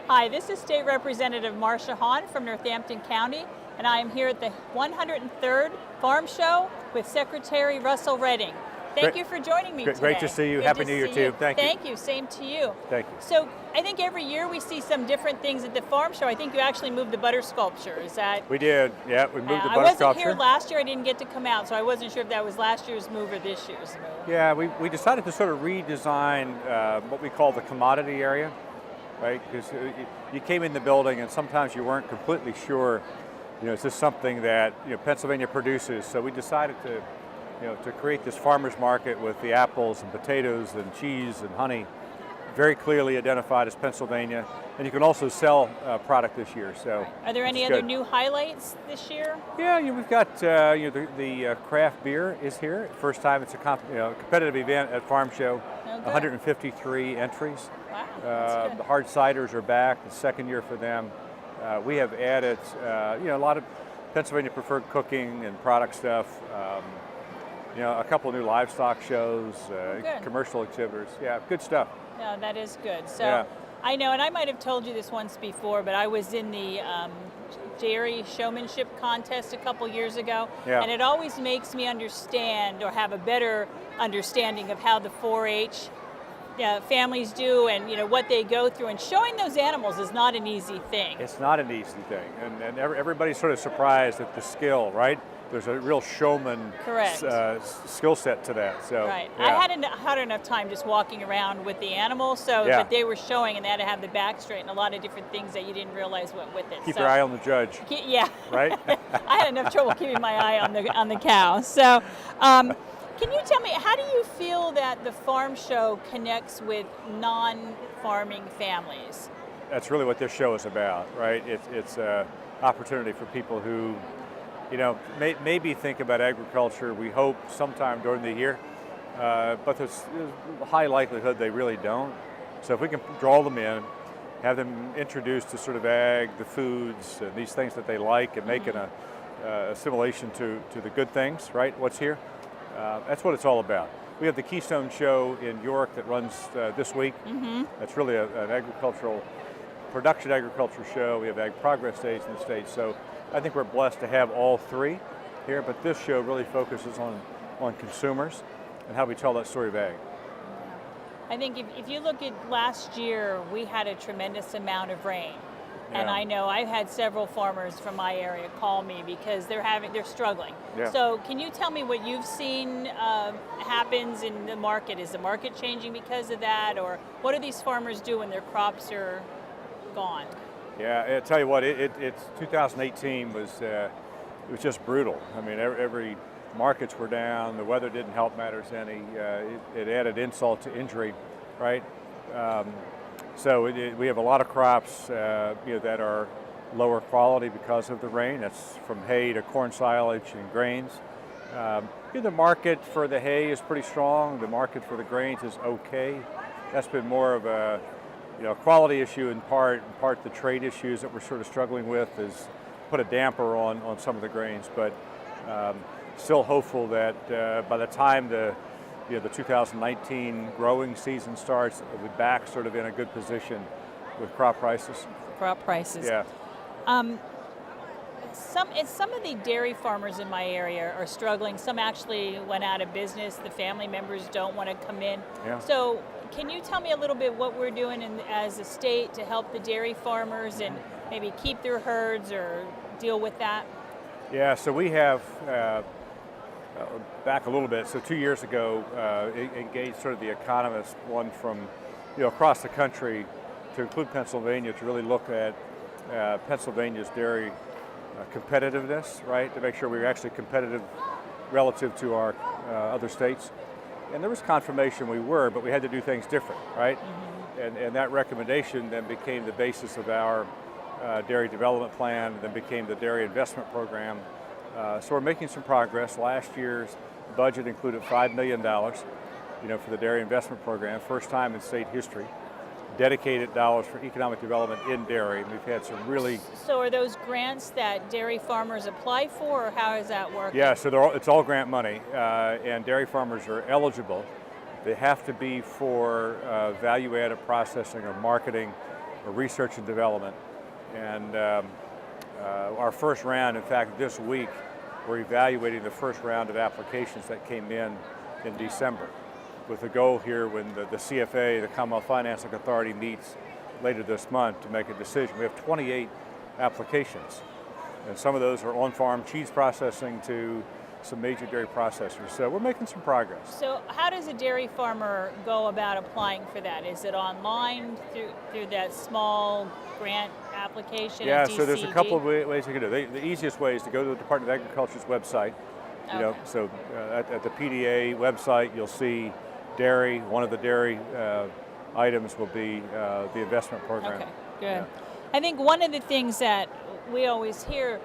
Hi, this is State Representative Marcia Hahn from Northampton County, and I am here at the 103rd Farm Show with Secretary Russell Redding. Thank you for joining me today. Great to see you. Good Happy to New Year see too. you. Thank you. Same to you. Thank you. So I think every year we see some different things at the farm show. I think you actually moved the butter sculpture. Is that? We did. Yeah, we moved the butter I wasn't sculpture. here last year. I didn't get to come out, so I wasn't sure if that was last year's move or this year's move. Yeah, we decided to sort of redesign what we call the commodity area, right? Because you came in the building and sometimes you weren't completely sure, is this something that Pennsylvania produces? So we decided to create this farmers market with the apples and potatoes and cheese and honey, very clearly identified as Pennsylvania. And you can also sell product this year. So, are there any other new highlights this year? Yeah, we've got the craft beer is here. First time it's a competitive event at Farm Show. 153 entries. Wow, the hard ciders are back. The second year for them. We have added a lot of Pennsylvania preferred cooking and product stuff. A couple of new livestock shows, commercial exhibitors. Yeah, good stuff. No, that is good. So I know, and I might have told you this once before, but I was in the dairy showmanship contest a couple years ago, and it always makes me understand or have a better understanding of how the 4-H families do and what they go through. And showing those animals is not an easy thing. It's not an easy thing, and everybody's sort of surprised at the skill, right? There's a real showman skill set to that. So, right. I hadn't had enough time just walking around with the animals, but they were showing and they had to have the back straight and a lot of different things that you didn't realize went with it. Keep your eye on the judge. Yeah. Right? I had enough trouble keeping my eye on the cow. So, can you tell me, how do you feel that the farm show connects with non-farming families? That's really what this show is about, right? It's an opportunity for people who maybe think about agriculture, we hope, sometime during the year, but there's a high likelihood they really don't. So if we can draw them in, have them introduced to sort of ag, the foods, and these things that they like, and make an assimilation to the good things, right, what's here, that's what it's all about. We have the Keystone Show in York that runs this week. That's really an production agriculture show. We have Ag Progress Days in the States. So I think we're blessed to have all three here, but this show really focuses on consumers and how we tell that story of ag. I think if you look at last year, we had a tremendous amount of rain. And I know I've had several farmers from my area call me because they're struggling. So can you tell me what you've seen happens in the market? Is the market changing because of that, or what do these farmers do when their crops are gone? Yeah, I tell you what, it's 2018 was just brutal. I mean, every markets were down. The weather didn't help matters any. It added insult to injury, right? So we have a lot of crops that are lower quality because of the rain. That's from hay to corn silage and grains. The market for the hay is pretty strong. The market for the grains is okay. That's been more of a quality issue in part the trade issues that we're sort of struggling with has put a damper on some of the grains, but still hopeful that by the time the 2019 growing season starts, we'll be back sort of in a good position with crop prices. Yeah. Some of the dairy farmers in my area are struggling. Some actually went out of business. The family members don't want to come in. So can you tell me a little bit what we're doing as a state to help the dairy farmers and maybe keep their herds or deal with that? Yeah, so we have, back a little bit, so 2 years ago, engaged sort of the economists, one from across the country to include Pennsylvania, to really look at Pennsylvania's dairy competitiveness, right, to make sure we were actually competitive relative to our other states. And there was confirmation we were, but we had to do things different, right? And that recommendation then became the basis of our dairy development plan, then became the dairy investment program. So we're making some progress. Last year's budget included $5 million, for the dairy investment program, first time in state history. Dedicated dollars for economic development in dairy. We've had some really... So are those grants that dairy farmers apply for, or how is that working? Yeah, so it's all grant money, and dairy farmers are eligible. They have to be for value-added processing or marketing or research and development. And our first round, in fact, this week, we're evaluating the first round of applications that came in December, with the goal here when the CFA, the Commonwealth Financing Authority, meets later this month to make a decision. We have 28 applications, and some of those are on-farm cheese processing to some major dairy processors. So we're making some progress. So how does a dairy farmer go about applying for that? Is it online through that small grant application? Yeah, so there's a couple of ways you can do it. The easiest way is to go to the Department of Agriculture's website. You know, so at the PDA website, you'll see dairy. One of the dairy items will be the investment program. Okay, good. Yeah. I think one of the things that we always hear,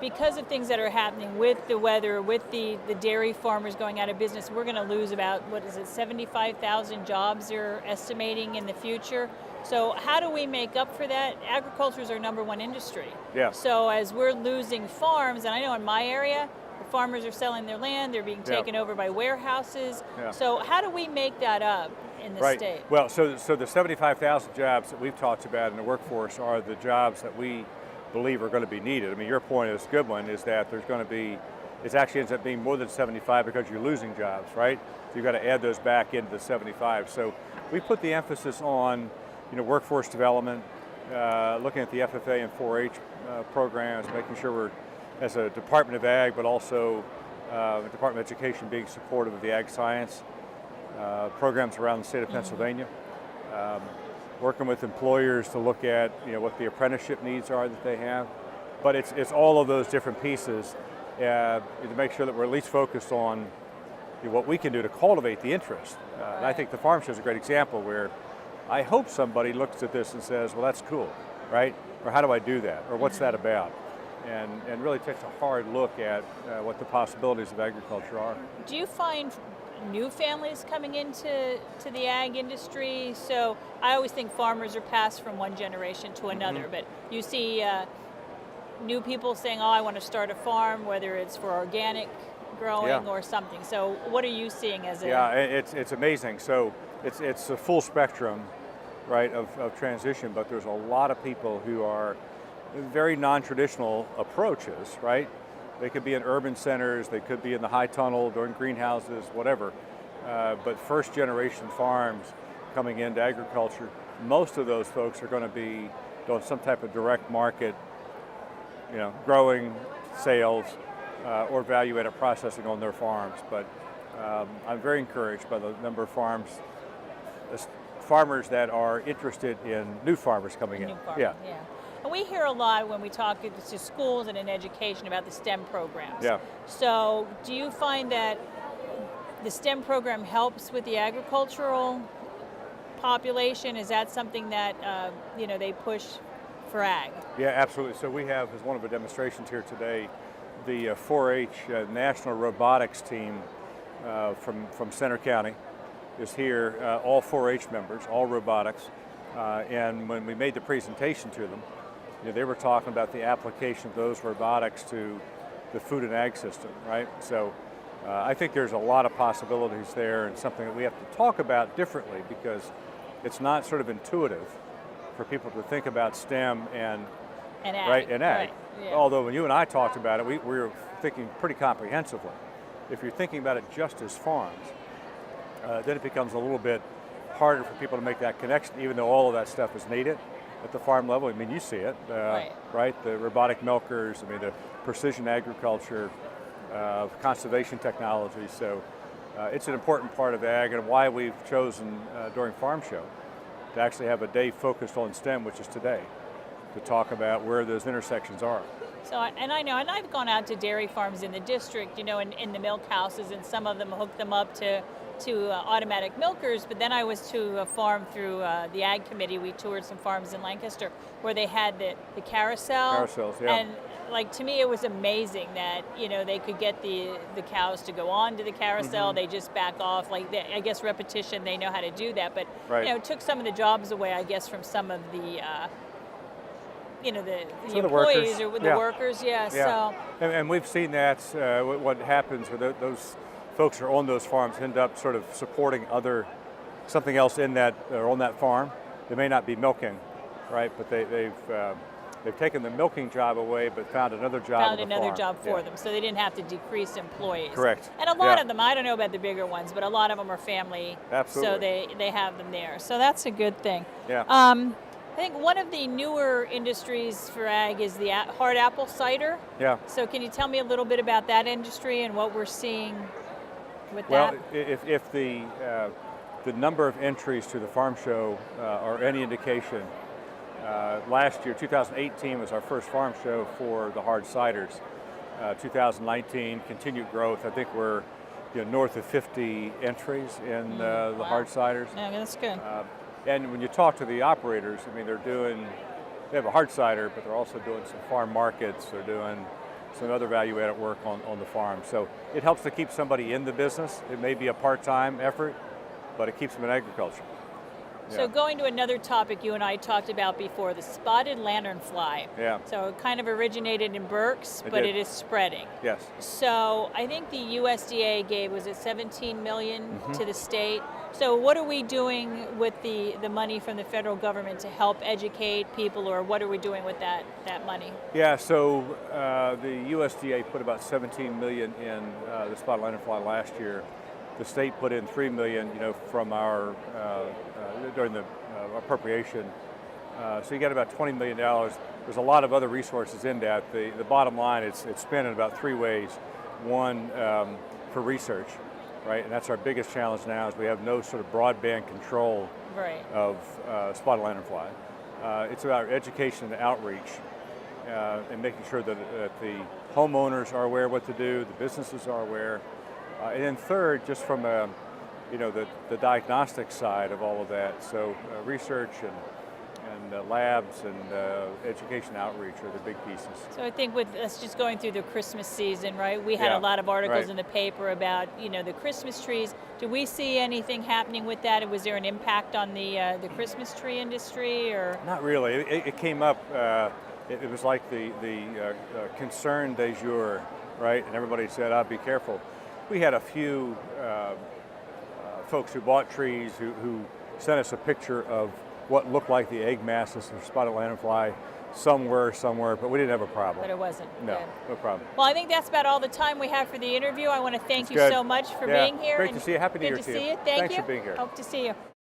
because of things that are happening with the weather, with the dairy farmers going out of business, we're going to lose about, 75,000 jobs they're estimating in the future. So how do we make up for that? Agriculture is our number one industry. Yeah. So as we're losing farms, and I know in my area, the farmers are selling their land, they're being taken over by warehouses. Yeah. So how do we make that up in the state? Well, so the 75,000 jobs that we've talked about in the workforce are the jobs that we believe are going to be needed. I mean, your point is a good one, is that there's going to be, it actually ends up being more than 75 because you're losing jobs, right? So you've got to add those back into the 75. So we put the emphasis on, workforce development, looking at the FFA and 4-H programs, making sure we're, as a Department of Ag, but also the Department of Education, being supportive of the ag science programs around the state of Pennsylvania. Working with employers to look at what the apprenticeship needs are that they have, but it's all of those different pieces to make sure that we're at least focused on what we can do to cultivate the interest. And I think the farm show is a great example where I hope somebody looks at this and says, well, that's cool, right? Or how do I do that? Or what's that about? And really takes a hard look at what the possibilities of agriculture are. Do you find new families coming into the ag industry? So I always think farmers are passed from one generation to another, but you see new people saying, oh, I want to start a farm, whether it's for organic growing or something. So what are you seeing as a... Yeah, it's amazing. So it's a full spectrum, right, of transition, but there's a lot of people who are very non-traditional approaches, right? They could be in urban centers, they could be in the high tunnel, during greenhouses, whatever. But first generation farms coming into agriculture, most of those folks are going to be doing some type of direct market, growing, sales, or value-added processing on their farms. But I'm very encouraged by the number of farmers that are interested in new farmers coming in. Yeah. And we hear a lot when we talk to schools and in education about the STEM programs. Yeah. So do you find that the STEM program helps with the agricultural population? Is that something that they push for ag? Yeah, absolutely. So we have, as one of the demonstrations here today, the 4-H National Robotics team from Center County is here, all 4-H members, all robotics. And when we made the presentation to them, they were talking about the application of those robotics to the food and ag system, right? So I think there's a lot of possibilities there, and something that we have to talk about differently, because it's not sort of intuitive for people to think about STEM and ag. Right, and ag. Right. Yeah. Although when you and I talked about it, we were thinking pretty comprehensively. If you're thinking about it just as farms, then it becomes a little bit harder for people to make that connection, even though all of that stuff is needed at the farm level. I mean, you see it, right? The robotic milkers, the precision agriculture, conservation technology. So it's an important part of ag, and why we've chosen during Farm Show to actually have a day focused on STEM, which is today, to talk about where those intersections are. So, and I know, and I've gone out to dairy farms in the district, in the milk houses, and some of them hook them up to automatic milkers, but then I was to a farm through the Ag Committee. We toured some farms in Lancaster where they had the carousel. Carousels, yeah. And to me, it was amazing that, they could get the cows to go on to the carousel. They just back off. I guess repetition, they know how to do that. But, it took some of the jobs away, I guess, from some of the, the employees or the workers. Yeah. So. And we've seen that, what happens with those folks who are on those farms end up sort of supporting something else in that, or on that farm. They may not be milking, right? But they've taken the milking job away, but found another job. Found another job for them, so they didn't have to decrease employees. Correct. And a lot of them, I don't know about the bigger ones, but a lot of them are family. Absolutely. So they have them there. So that's a good thing. Yeah. I think one of the newer industries for ag is the hard apple cider. Yeah. So can you tell me a little bit about that industry and what we're seeing with that? Well, if the number of entries to the farm show are any indication, last year, 2018, was our first farm show for the hard ciders. 2019, continued growth. I think we're north of 50 entries in the hard ciders. Yeah, that's good. And when you talk to the operators, I mean, they have a hard cider, but they're also doing some farm markets. They're doing some other value-added work on the farm. So it helps to keep somebody in the business. It may be a part-time effort, but it keeps them in agriculture. So going to another topic you and I talked about before, the spotted lanternfly. Yeah. So it kind of originated in Berks, but it is spreading. Yes. So I think the USDA gave, was it 17 million to the state? So what are we doing with the money from the federal government to help educate people, or what are we doing with that money? Yeah, so the USDA put about 17 million in the spotted lanternfly last year. The state put in 3 million, from our during the appropriation. So you got about $20 million. There's a lot of other resources in that. The bottom line, it's spent in about three ways. One, for research, right? And that's our biggest challenge now, is we have no sort of broadband control of spotted lanternfly. It's about education and outreach, and making sure that the homeowners are aware of what to do, the businesses are aware. And then third, just from the diagnostic side of all of that, so research and labs and education outreach are the big pieces. So I think with us just going through the Christmas season, right, we had a lot of articles in the paper about, the Christmas trees. Do we see anything happening with that? Was there an impact on the Christmas tree industry, or? Not really. It came up, it was like the concern du jour, right? And everybody said, be careful. We had a few folks who bought trees who sent us a picture of what looked like the egg masses of spotted lanternfly. Some were, but we didn't have a problem. But it wasn't. No, good. No problem. Well, I think that's about all the time we have for the interview. I want to thank you so much for being here. Great to see you. Happy New Year to you. Good to see you. Thank you. Thanks for being here. Hope to see you.